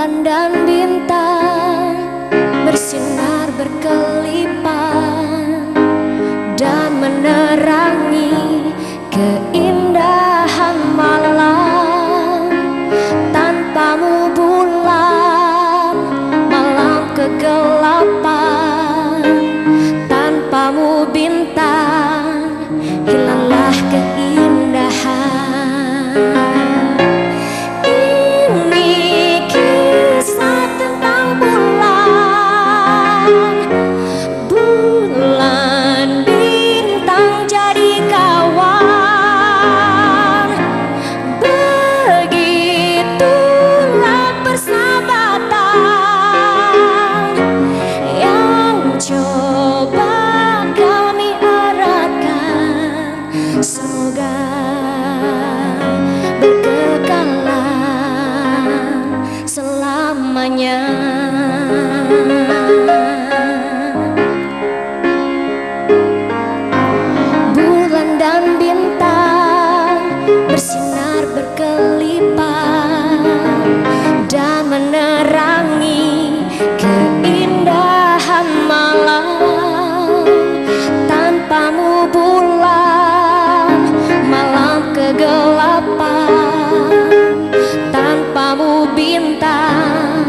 Bulan dan bintang bersinar berkelipan dan menerangi keindahan malam. Tanpamu bulan, malam kegelapan. Tanpamu bintang, hilanglah keindahan. Ini kisah tentang bulan. Bulan bintang jadi kawan. Begitulah persahabatan yang coba kami eratkan. Semoga berkekalan selamanya. Bulan dan bintang bersinar berkelipan dan menerangi keindahan malam. Tanpamu bulan, malam kegelapan. Tanpamu bintang,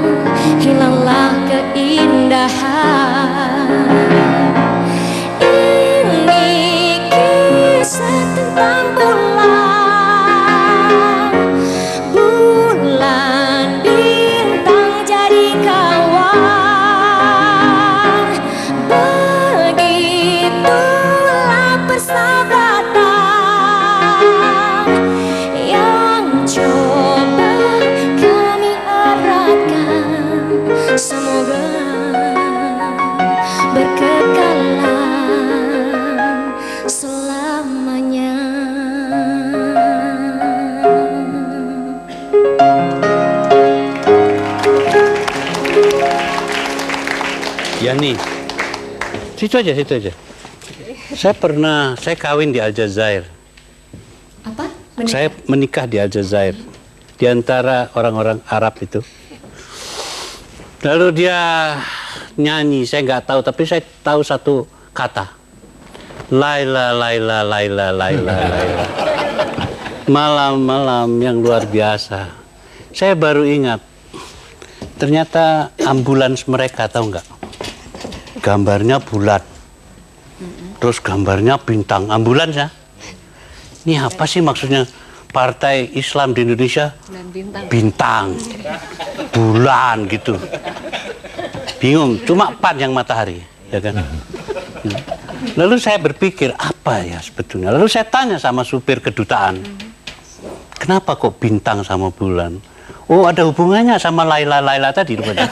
hilanglah keindahan. Ini kisah tentang bulan. Bulan bintang jadi kawan. Begitulah persahabatan yang coba kami eratkan. Semoga berkekalan selamanya. Yani, situ aja. Saya kawin di Aljazair. Apa? Saya menikah di Aljazair, di antara orang-orang Arab itu. Lalu dia nyanyi, saya nggak tahu, tapi saya tahu satu kata. Laila, Laila, Laila, Laila, Laila. Malam-malam yang luar biasa. Saya baru ingat, ternyata ambulans mereka, tahu nggak? Gambarnya bulat, terus gambarnya bintang, ambulans ya. Ini apa sih maksudnya? Partai Islam di Indonesia bintang, bulan gitu. Bingung, cuma PAN yang matahari, ya kan? Lalu saya berpikir apa ya sebetulnya? Lalu saya tanya sama supir kedutaan, kenapa kok bintang sama bulan? Oh, ada hubungannya sama Laila tadi, rupanya.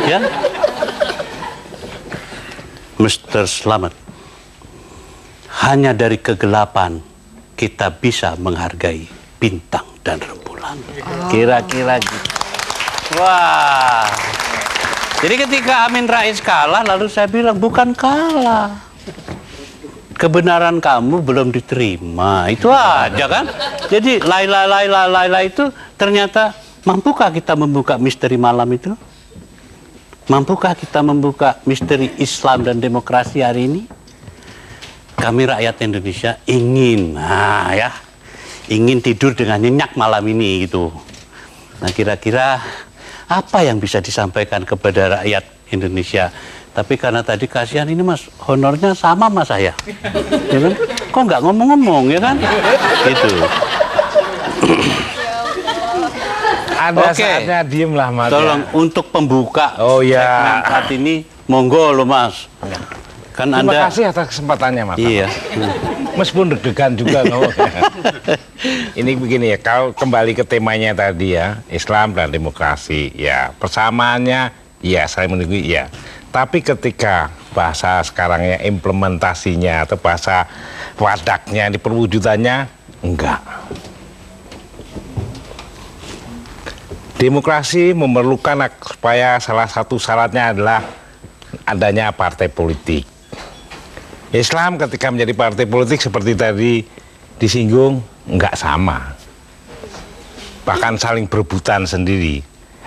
Ya, Mr. Slamet, hanya dari kegelapan kita bisa menghargai bintang dan rembulan. Kira-kira gitu. Wah. Jadi ketika Amin Rais kalah, lalu saya bilang, bukan kalah. Kebenaran kamu belum diterima. Itu aja kan. Jadi Laila itu ternyata, mampukah kita membuka misteri malam itu? Mampukah kita membuka misteri Islam dan demokrasi hari ini? Kami rakyat Indonesia ingin, ingin tidur dengan nyenyak malam ini gitu. Nah, kira-kira apa yang bisa disampaikan kepada rakyat Indonesia? Tapi karena tadi kasihan ini Mas, honornya sama Mas saya, ya kan? Kok nggak ngomong-ngomong ya kan? Gitu. Ada saatnya diem lah Mas. Tolong ya, untuk pembuka segmen saat ini, monggo lo Mas. Kan Terima kasih atas kesempatannya Mas. Iya. Meskipun deg-degan juga. Ini begini ya, kalau kembali ke temanya tadi ya, Islam dan demokrasi, ya persamaannya, ya saya menunggu ya. Tapi ketika bahasa sekarangnya implementasinya atau bahasa wadaknya di perwujudannya, enggak. Demokrasi memerlukan supaya salah satu syaratnya adalah adanya partai politik. Islam ketika menjadi partai politik seperti tadi disinggung, enggak sama. Bahkan saling berebutan sendiri.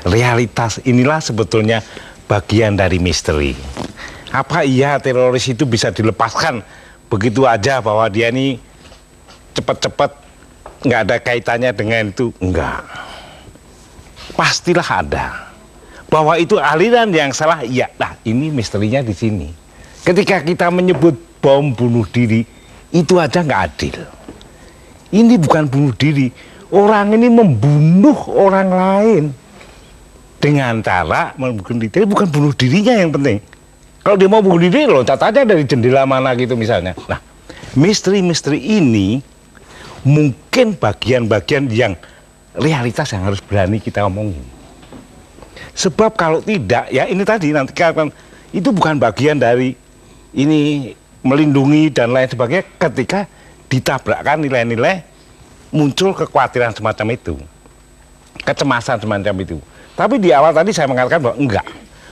realitas inilah sebetulnya bagian dari misteri. Apa iya teroris itu bisa dilepaskan begitu aja bahwa dia ini cepat-cepat nggak ada kaitannya dengan itu? Enggak. Pastilah ada. Bahwa itu aliran yang salah, iya. Nah, ini misterinya di sini. Ketika kita menyebut bom bunuh diri, itu aja nggak adil. Ini bukan bunuh diri. Orang ini membunuh orang lain dengan cara membunuh diri. Bukan bunuh dirinya yang penting. Kalau dia mau bunuh diri, loncat aja dari jendela mana gitu misalnya. Nah, misteri-misteri ini mungkin bagian-bagian yang realitas yang harus berani kita omongin. Sebab kalau tidak, ya ini tadi nanti kan itu bukan bagian dari ini melindungi dan lain sebagainya ketika ditabrakkan nilai-nilai muncul kekhawatiran semacam itu, kecemasan semacam itu. Tapi di awal tadi saya mengatakan bahwa enggak,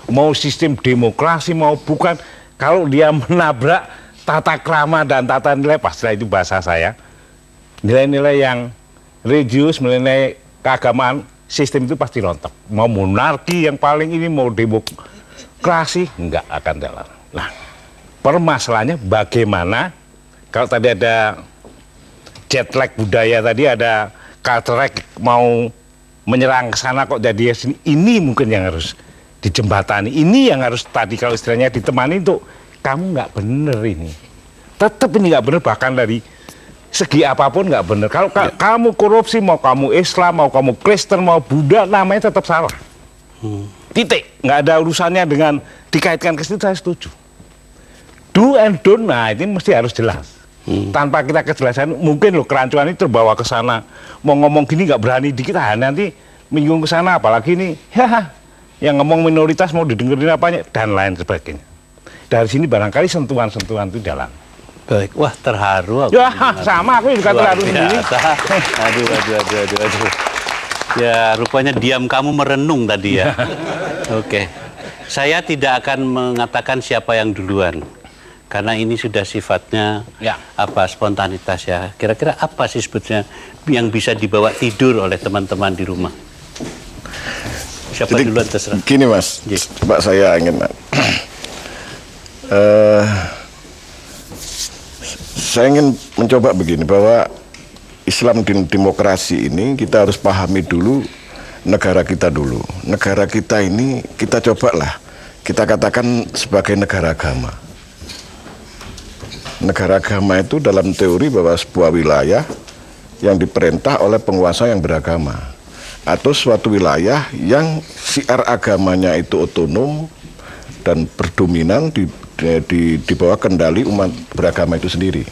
mau sistem demokrasi mau bukan, kalau dia menabrak tata krama dan tata nilai, pastilah itu bahasa saya, nilai-nilai yang religius, nilai keagamaan, sistem itu pasti rontok. Mau monarki yang paling ini, mau demokrasi, enggak akan jalan. Nah, permasalahannya bagaimana, kalau tadi ada jet lag budaya, tadi ada culture lag, mau menyerang ke sana kok jadi sini, ini mungkin yang harus dijembatani, ini yang harus tadi kalau istilahnya ditemani untuk kamu nggak bener ini, tetap ini nggak bener, bahkan dari segi apapun nggak bener. Kalau kamu korupsi, mau kamu Islam, mau kamu Kristen, mau Buddha, namanya tetap salah. Titik, nggak ada urusannya dengan dikaitkan ke situ. Saya setuju. Do and don't, nah ini mesti harus jelas. Tanpa kita kejelasan, mungkin loh kerancuan ini terbawa ke sana. Mau ngomong gini nggak berani dikit, nanti minggu ke sana, apalagi ini, yang ngomong minoritas mau didengerin apanya dan lain sebagainya. Dari sini barangkali sentuhan-sentuhan itu jalan. Baik, wah terharu aku. Ya sama, aku juga terharu sendiri. Aduh. Ya rupanya diam kamu merenung tadi ya. Oke. Saya tidak akan mengatakan siapa yang duluan, karena ini sudah sifatnya spontanitas ya. Kira-kira apa sih sebetulnya yang bisa dibawa tidur oleh teman-teman di rumah? Siapa Jadi, duluan terserah. Gini Mas, Pak saya ingin saya ingin mencoba begini, bahwa Islam dan demokrasi ini kita harus pahami dulu negara kita dulu. Negara kita ini kita cobalah kita katakan sebagai negara agama. Negara agama itu dalam teori bahwa sebuah wilayah yang diperintah oleh penguasa yang beragama, atau suatu wilayah yang syiar agamanya itu otonom dan berdominan di bawah kendali umat beragama itu sendiri.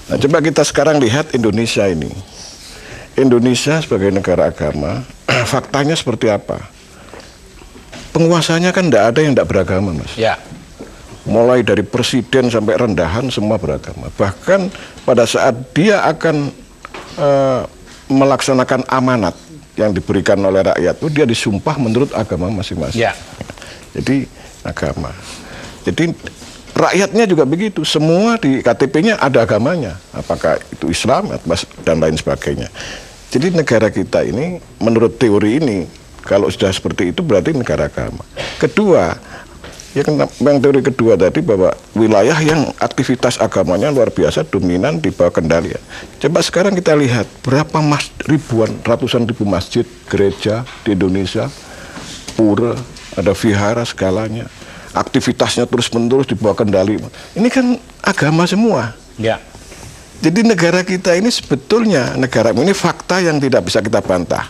Nah, coba kita sekarang lihat Indonesia ini. Indonesia sebagai negara agama, faktanya seperti apa? Penguasanya kan tidak ada yang tidak beragama, Mas. Ya. Mulai dari presiden sampai rendahan semua beragama. Bahkan pada saat dia akan melaksanakan amanat yang diberikan oleh rakyat itu, dia disumpah menurut agama masing-masing. Ya. Jadi agama. Jadi rakyatnya juga begitu, semua di KTP-nya ada agamanya, apakah itu Islam dan lain sebagainya. Jadi negara kita ini menurut teori ini, kalau sudah seperti itu berarti negara agama. Kedua, yang teori kedua tadi bahwa wilayah yang aktivitas agamanya luar biasa dominan di bawah kendali. Coba sekarang kita lihat berapa ratusan ribu masjid, gereja di Indonesia, pura, ada vihara segalanya. Aktivitasnya terus-menerus di bawah kendali. Ini kan agama semua. Ya. Jadi negara kita ini sebetulnya ini fakta yang tidak bisa kita bantah.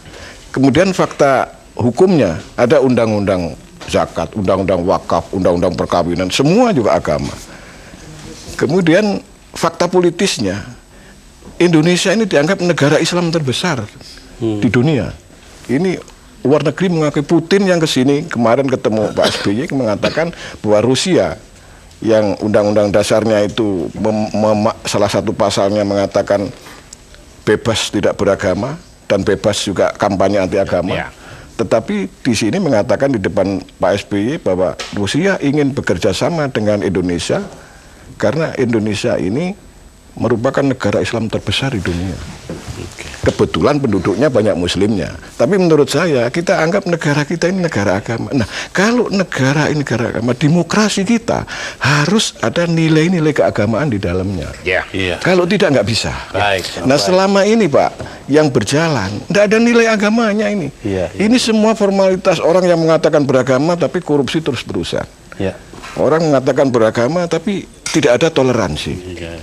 Kemudian fakta hukumnya ada undang-undang zakat, undang-undang wakaf, undang-undang perkawinan, semua juga agama. Kemudian fakta politisnya, Indonesia ini dianggap negara Islam terbesar di dunia. Ini luar negeri mengakui, Putin yang kesini kemarin ketemu Pak SBY mengatakan bahwa Rusia yang undang-undang dasarnya itu salah satu pasalnya mengatakan bebas tidak beragama dan bebas juga kampanye anti agama. Ya. Tetapi di sini mengatakan di depan Pak SBY bahwa Rusia ingin bekerja sama dengan Indonesia karena Indonesia ini merupakan negara Islam terbesar di dunia. kebetulan penduduknya banyak muslimnya. Tapi menurut saya kita anggap negara kita ini negara agama. Nah, kalau negara ini negara agama, demokrasi kita harus ada nilai-nilai keagamaan di dalamnya. Ya. Iya. Kalau tidak nggak bisa. Baik. Nah, selama ini Pak yang berjalan nggak ada nilai agamanya ini. Iya, iya. Ini semua formalitas orang yang mengatakan beragama tapi korupsi terus berusan. Ya. Orang mengatakan beragama tapi tidak ada toleransi. Iya.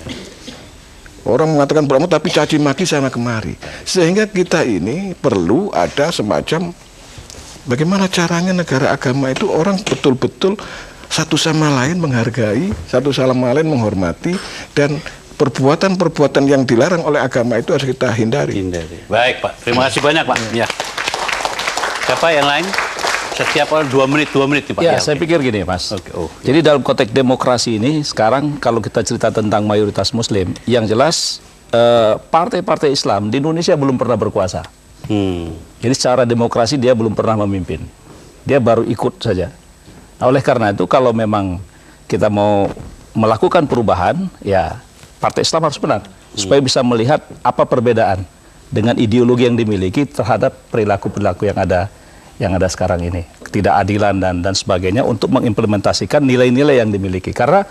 Orang mengatakan beragama tapi caci maki sana kemari. Sehingga kita ini perlu ada semacam bagaimana caranya negara agama itu orang betul-betul satu sama lain menghargai, satu sama lain menghormati, dan perbuatan-perbuatan yang dilarang oleh agama itu harus kita hindari. Baik Pak, terima kasih banyak Pak. Ya. Siapa yang lain? Setiap orang 2 menit nih Pak. Ya, saya pikir gini Mas. Jadi dalam konteks demokrasi ini sekarang kalau kita cerita tentang mayoritas Muslim, yang jelas partai-partai Islam di Indonesia belum pernah berkuasa. Jadi secara demokrasi dia belum pernah memimpin. Dia baru ikut saja. Nah, oleh karena itu kalau memang kita mau melakukan perubahan, ya partai Islam harus menang supaya bisa melihat apa perbedaan dengan ideologi yang dimiliki terhadap perilaku-perilaku yang ada sekarang ini, ketidakadilan dan sebagainya, untuk mengimplementasikan nilai-nilai yang dimiliki. Karena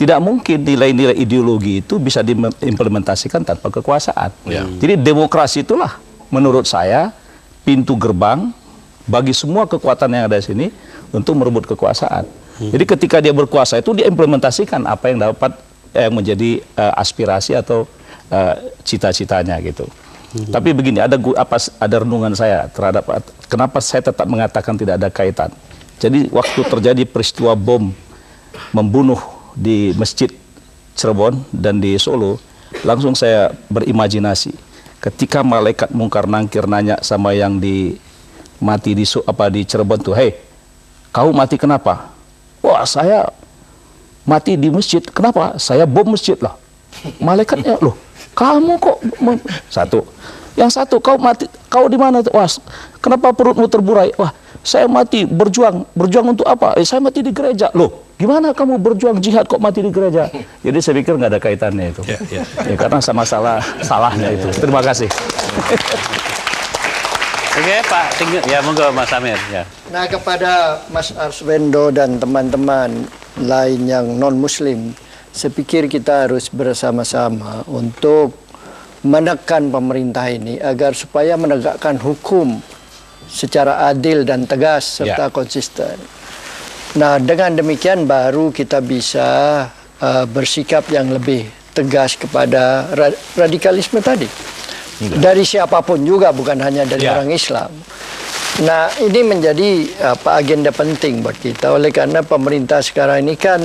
tidak mungkin nilai-nilai ideologi itu bisa diimplementasikan tanpa kekuasaan. Jadi demokrasi itulah menurut saya pintu gerbang bagi semua kekuatan yang ada di sini untuk merebut kekuasaan. Jadi ketika dia berkuasa itu dia implementasikan apa yang dapat yang menjadi aspirasi atau cita-citanya gitu. Tapi begini, ada renungan saya terhadap kenapa saya tetap mengatakan tidak ada kaitan. Jadi waktu terjadi peristiwa bom membunuh di Masjid Cirebon dan di Solo, langsung saya berimajinasi ketika malaikat mungkar nangkir nanya sama yang mati di Cirebon tuh, "Hei, kau mati kenapa?" "Wah, saya mati di masjid." "Kenapa?" "Saya bom masjid." Lah, malaikatnya, "Loh, kamu kok satu. Yang satu, kau di mana?" "Wah, kenapa perutmu terburai?" "Wah, saya mati berjuang untuk apa?" "Saya mati di gereja." "Loh, gimana kamu berjuang jihad kok mati di gereja?" Jadi saya pikir nggak ada kaitannya itu. Ya, karena sama salahnya itu. Terima kasih. Oke Pak, ya monggo Mas Amir. Ya. Nah, kepada Mas Arswendo dan teman-teman lain yang non-Muslim, saya pikir kita harus bersama-sama untuk menekan pemerintah ini agar supaya menegakkan hukum secara adil dan tegas serta konsisten. Nah, dengan demikian baru kita bisa bersikap yang lebih tegas kepada radikalisme tadi. Dari siapapun juga, bukan hanya dari orang Islam. Nah, ini menjadi agenda penting buat kita. Oleh karena pemerintah sekarang ini kan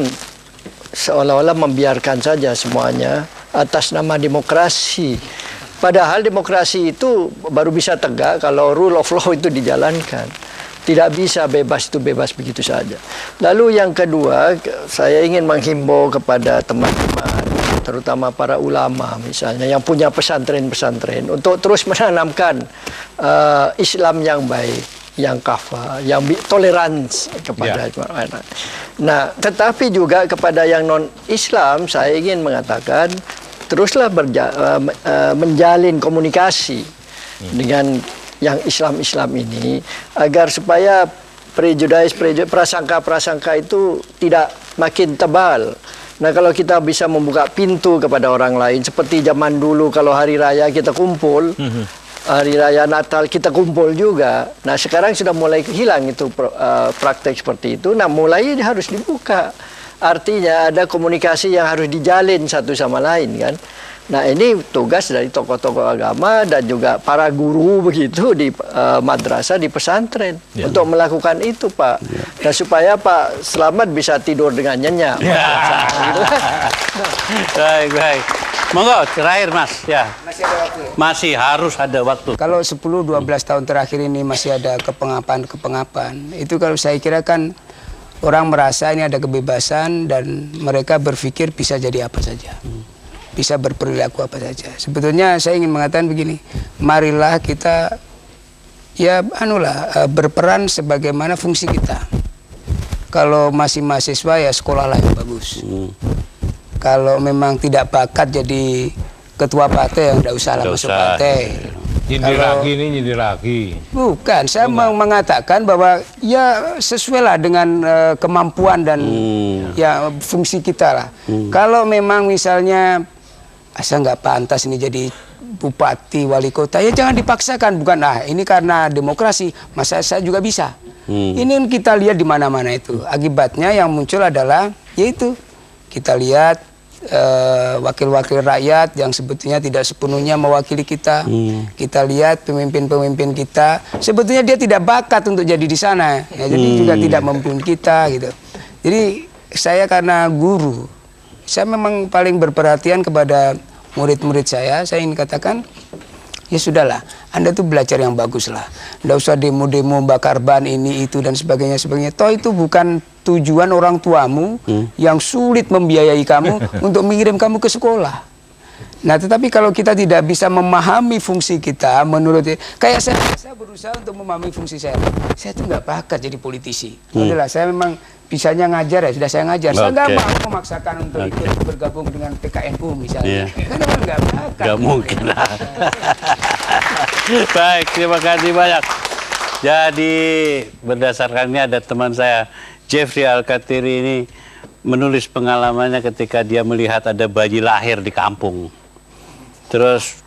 seolah-olah membiarkan saja semuanya atas nama demokrasi. Padahal demokrasi itu baru bisa tegak kalau rule of law itu dijalankan. Tidak bisa bebas itu bebas begitu saja. Lalu yang kedua, saya ingin menghimbau kepada teman-teman, terutama para ulama misalnya yang punya pesantren-pesantren, untuk terus menanamkan Islam yang baik, yang kafah, yang toleransi kepada anak. Nah, tetapi juga kepada yang non-Islam saya ingin mengatakan teruslah menjalin komunikasi dengan yang Islam-Islam ini agar supaya prasangka-prasangka itu tidak makin tebal. Nah, kalau kita bisa membuka pintu kepada orang lain, seperti zaman dulu kalau hari raya kita kumpul, hari raya Natal kita kumpul juga. Nah, sekarang sudah mulai hilang itu praktek seperti itu. Nah, mulai harus dibuka. Artinya ada komunikasi yang harus dijalin satu sama lain kan. Nah, ini tugas dari tokoh-tokoh agama dan juga para guru begitu di madrasah, di pesantren untuk melakukan itu, Pak. Dan supaya Pak Slamet bisa tidur dengan nyenyak. Baik. Monggo, terakhir Mas. Ya. Masih ada waktu. Masih harus ada waktu. Kalau 10-12 tahun terakhir ini masih ada kepengapan, itu kalau saya kira kan orang merasa ini ada kebebasan dan mereka berpikir bisa jadi apa saja. Bisa berperilaku apa saja. Sebetulnya saya ingin mengatakan begini, marilah kita berperan sebagaimana fungsi kita. Kalau masih mahasiswa ya sekolahlah yang bagus. Kalau memang tidak bakat jadi ketua partai, yang tidak usah masuk partai. Nyindir lagi nih, nyindir lagi. Bukan, saya mengatakan bahwa ya sesuai lah dengan kemampuan dan ya fungsi kita lah. Kalau memang misalnya saya nggak pantas ini jadi bupati, wali kota, ya jangan dipaksakan. Bukan, ini karena demokrasi, masa saya juga bisa. Ini kita lihat di mana-mana itu. Akibatnya yang muncul adalah, yaitu kita lihat wakil-wakil rakyat yang sebetulnya tidak sepenuhnya mewakili kita. Kita lihat pemimpin-pemimpin kita, sebetulnya dia tidak bakat untuk jadi di sana. Ya, jadi juga tidak memimpin kita gitu. Jadi saya karena guru, saya memang paling berperhatian kepada murid-murid saya ingin katakan, ya sudahlah, Anda tuh belajar yang bagus lah. Nggak usah demo-demo, bakar ban ini, itu, dan sebagainya. Toh itu bukan tujuan orang tuamu yang sulit membiayai kamu untuk mengirim kamu ke sekolah. Nah, tetapi kalau kita tidak bisa memahami fungsi kita, menurut kayak saya berusaha untuk memahami fungsi saya. Saya tuh nggak bakat jadi politisi. Udahlah, saya memang bisanya ngajar, ya sudah saya ngajar. Saya nggak mau memaksakan untuk ikut bergabung dengan PKNU misalnya. Karena memang nggak bakat. Nggak mungkin lah. Baik, terima kasih banyak. Jadi berdasarkan ini ada teman saya, Jeffrey Al-Katiri, ini menulis pengalamannya ketika dia melihat ada bayi lahir di kampung. Terus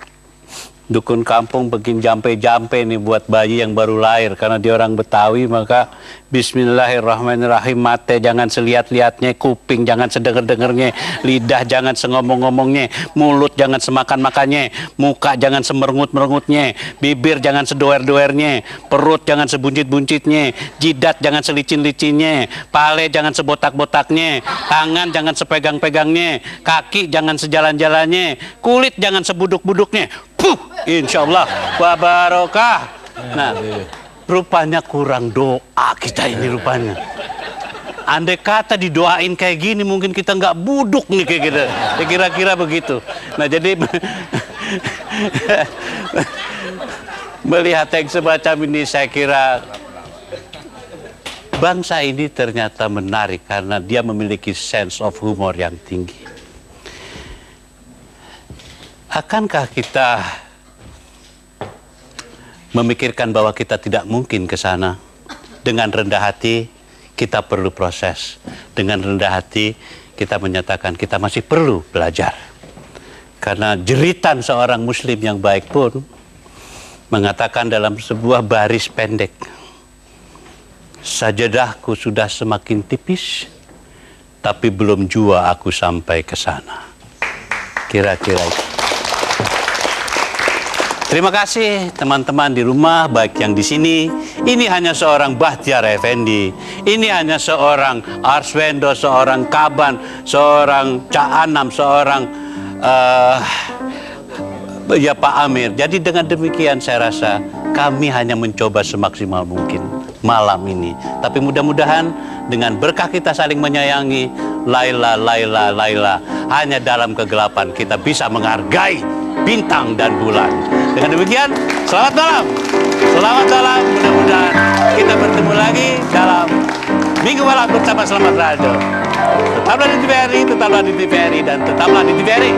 dukun kampung bikin jampe-jampe nih buat bayi yang baru lahir. Karena dia orang Betawi, maka bismillahirrahmanirrahim, mata jangan selihat-lihatnya, kuping jangan sedenger-dengernya, lidah jangan sengomong-ngomongnya, mulut jangan semakan-makannya, muka jangan semerengut-merengutnya, bibir jangan sedoer-doernya, perut jangan sebuncit-buncitnya, jidat jangan selicin-licinnya, pale jangan sebotak-botaknya, tangan jangan sepegang-pegangnya, kaki jangan sejalan-jalannya, kulit jangan sebuduk-buduknya. Insya Allah wa barokah. Nah, rupanya kurang doa kita ini rupanya. Andai kata didoain kayak gini, mungkin kita nggak buduk nih kayak gitu. Ya, kira-kira begitu. Nah, jadi melihat yang semacam ini, saya kira bangsa ini ternyata menarik karena dia memiliki sense of humor yang tinggi. Akankah kita memikirkan bahwa kita tidak mungkin ke sana? Dengan rendah hati kita perlu proses. Dengan rendah hati kita menyatakan kita masih perlu belajar. Karena jeritan seorang muslim yang baik pun mengatakan dalam sebuah baris pendek, sajadahku sudah semakin tipis, tapi belum jua aku sampai ke sana. Kira-kira itu. Terima kasih teman-teman di rumah, baik yang di sini. Ini hanya seorang Bahtiar Effendi. Ini hanya seorang Arswendo, seorang Kaban, seorang Cak Anam, seorang ya Pak Amir. Jadi dengan demikian saya rasa kami hanya mencoba semaksimal mungkin malam ini. Tapi mudah-mudahan dengan berkah kita saling menyayangi, Laila, Laila, Laila, hanya dalam kegelapan kita bisa menghargai bintang dan bulan. Dengan demikian, selamat malam. Selamat malam, mudah-mudahan kita bertemu lagi dalam Minggu Malam bersama Selamat Radio. Tetaplah di TVRI, tetaplah di TVRI, dan tetaplah di TVRI.